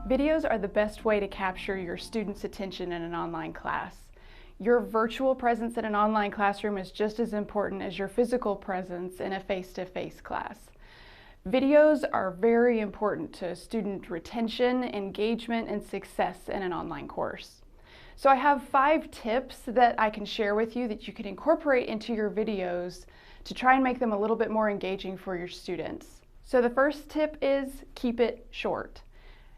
Videos are the best way to capture your students' attention in an online class. Your virtual presence in an online classroom is just as important as your physical presence in a face-to-face class. Videos are very important to student retention, engagement, and success in an online course. So I have 5 tips that I can share with you that you can incorporate into your videos to try and make them a little bit more engaging for your students. So the first tip is keep it short.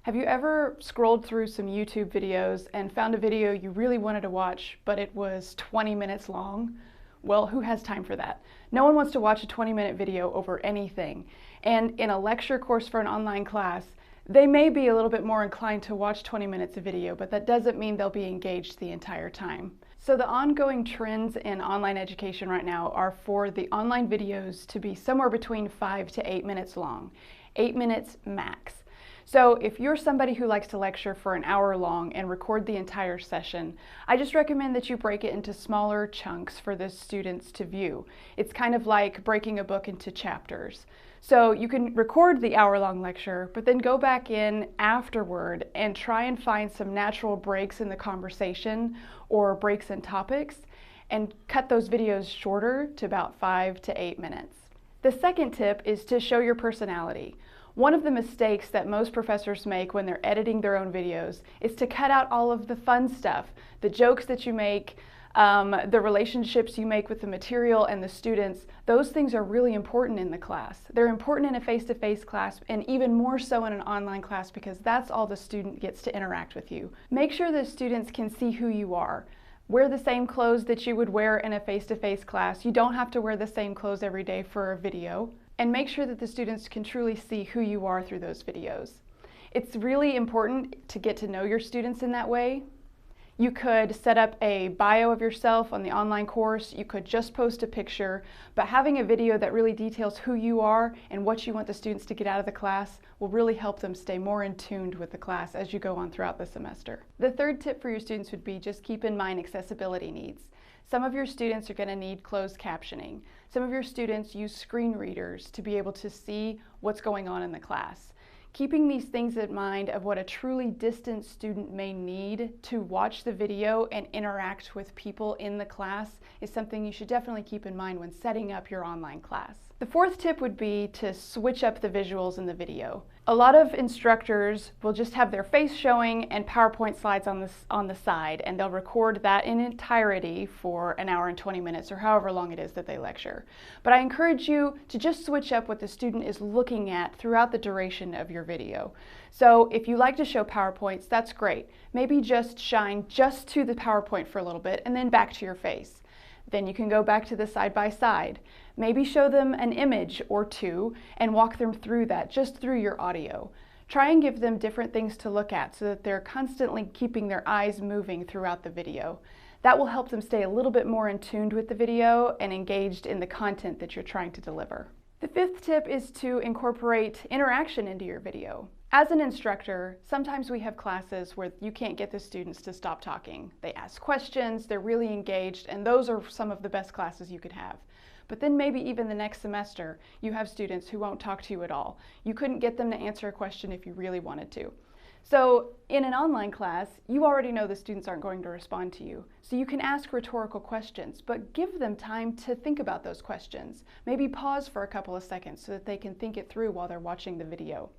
Have you ever scrolled through some YouTube videos and found a video you really wanted to watch, but it was 20 minutes long? Well, who has time for that? No one wants to watch a 20-minute video over anything. And in a lecture course for an online class, they may be a little bit more inclined to watch 20 minutes of video, but that doesn't mean they'll be engaged the entire time. So the ongoing trends in online education right now are for the online videos to be somewhere between 5 to 8 minutes long, 8 minutes max. So if you're somebody who likes to lecture for an hour long and record the entire session, I just recommend that you break it into smaller chunks for the students to view. It's kind of like breaking a book into chapters. So you can record the hour-long lecture, but then go back in afterward and try and find some natural breaks in the conversation or breaks in topics and cut those videos shorter to about 5 to 8 minutes. The second tip is to show your personality. One of the mistakes that most professors make when they're editing their own videos is to cut out all of the fun stuff, the jokes that you make, the relationships you make with the material and the students. Those things are really important in the class. They're important in a face-to-face class and even more so in an online class because that's all the student gets to interact with you. Make sure the students can see who you are. Wear the same clothes that you would wear in a face-to-face class. You don't have to wear the same clothes every day for a video. And make sure that the students can truly see who you are through those videos. It's really important to get to know your students in that way. You could set up a bio of yourself on the online course. You could just post a picture, but having a video that really details who you are and what you want the students to get out of the class will really help them stay more in tune with the class as you go on throughout the semester. The third tip for your students would be just keep in mind accessibility needs. Some of your students are going to need closed captioning. Some of your students use screen readers to be able to see what's going on in the class. Keeping these things in mind of what a truly distant student may need to watch the video and interact with people in the class is something you should definitely keep in mind when setting up your online class. The fourth tip would be to switch up the visuals in the video. A lot of instructors will just have their face showing and PowerPoint slides on the side, and they'll record that in entirety for an hour and 20 minutes or however long it is that they lecture. But I encourage you to just switch up what the student is looking at throughout the duration of your video. So if you like to show PowerPoints, that's great. Maybe just shine just to the PowerPoint for a little bit and then back to your face. Then you can go back to the side-by-side. Maybe show them an image or two and walk them through that just through your audio. Try and give them different things to look at so that they're constantly keeping their eyes moving throughout the video. That will help them stay a little bit more in tune with the video and engaged in the content that you're trying to deliver. The fifth tip is to incorporate interaction into your video. As an instructor, sometimes we have classes where you can't get the students to stop talking. They ask questions, they're really engaged, and those are some of the best classes you could have. But then maybe even the next semester, you have students who won't talk to you at all. You couldn't get them to answer a question if you really wanted to. So in an online class, you already know the students aren't going to respond to you. So you can ask rhetorical questions, but give them time to think about those questions. Maybe pause for a couple of seconds so that they can think it through while they're watching the video.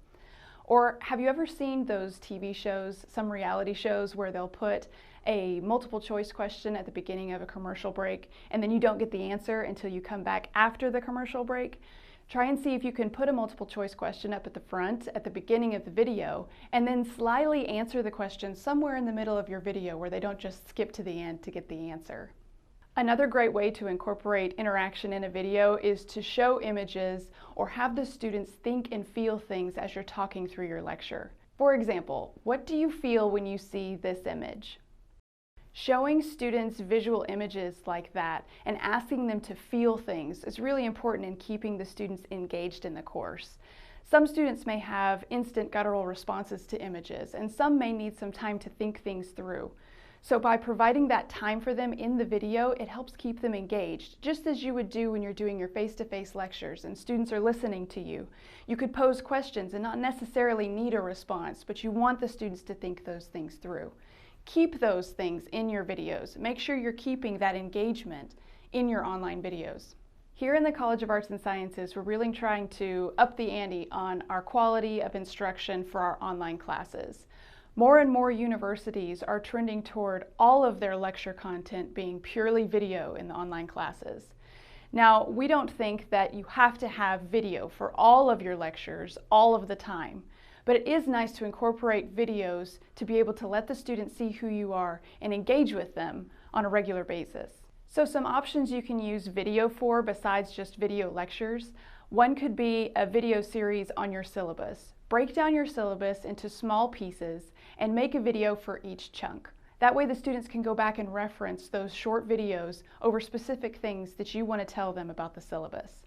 Or have you ever seen those TV shows, some reality shows, where they'll put a multiple choice question at the beginning of a commercial break and then you don't get the answer until you come back after the commercial break? Try and see if you can put a multiple choice question up at the front at the beginning of the video and then slyly answer the question somewhere in the middle of your video where they don't just skip to the end to get the answer. Another great way to incorporate interaction in a video is to show images or have the students think and feel things as you're talking through your lecture. For example, what do you feel when you see this image? Showing students visual images like that and asking them to feel things is really important in keeping the students engaged in the course. Some students may have instant guttural responses to images, and some may need some time to think things through. So by providing that time for them in the video, it helps keep them engaged, just as you would do when you're doing your face-to-face lectures and students are listening to you. You could pose questions and not necessarily need a response, but you want the students to think those things through. Keep those things in your videos. Make sure you're keeping that engagement in your online videos. Here in the College of Arts and Sciences, we're really trying to up the ante on our quality of instruction for our online classes. More and more universities are trending toward all of their lecture content being purely video in the online classes. Now, we don't think that you have to have video for all of your lectures all of the time, but it is nice to incorporate videos to be able to let the students see who you are and engage with them on a regular basis. So some options you can use video for besides just video lectures. One could be a video series on your syllabus. Break down your syllabus into small pieces and make a video for each chunk. That way the students can go back and reference those short videos over specific things that you want to tell them about the syllabus.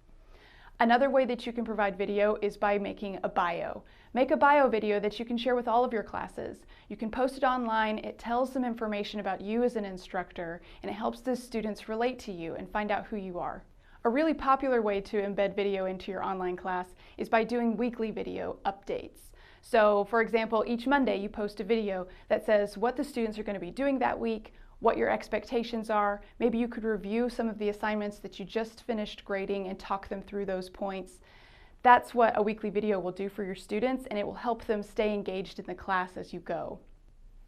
Another way that you can provide video is by making a bio. Make a bio video that you can share with all of your classes. You can post it online. It tells them information about you as an instructor, and it helps the students relate to you and find out who you are. A really popular way to embed video into your online class is by doing weekly video updates. So, for example, each Monday you post a video that says what the students are going to be doing that week, what your expectations are. Maybe you could review some of the assignments that you just finished grading and talk them through those points. That's what a weekly video will do for your students, and it will help them stay engaged in the class as you go.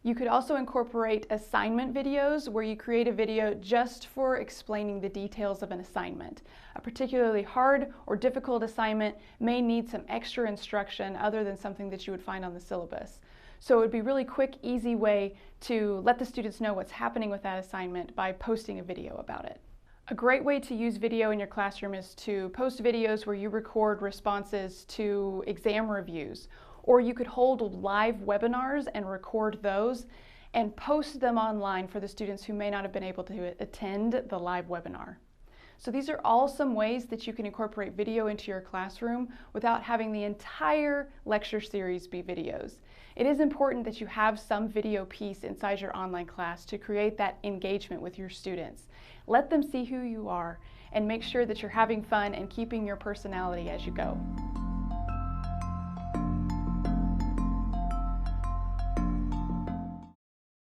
You could also incorporate assignment videos where you create a video just for explaining the details of an assignment. A particularly hard or difficult assignment may need some extra instruction other than something that you would find on the syllabus. So it would be a really quick, easy way to let the students know what's happening with that assignment by posting a video about it. A great way to use video in your classroom is to post videos where you record responses to exam reviews. Or you could hold live webinars and record those and post them online for the students who may not have been able to attend the live webinar. So these are all some ways that you can incorporate video into your classroom without having the entire lecture series be videos. It is important that you have some video piece inside your online class to create that engagement with your students. Let them see who you are and make sure that you're having fun and keeping your personality as you go.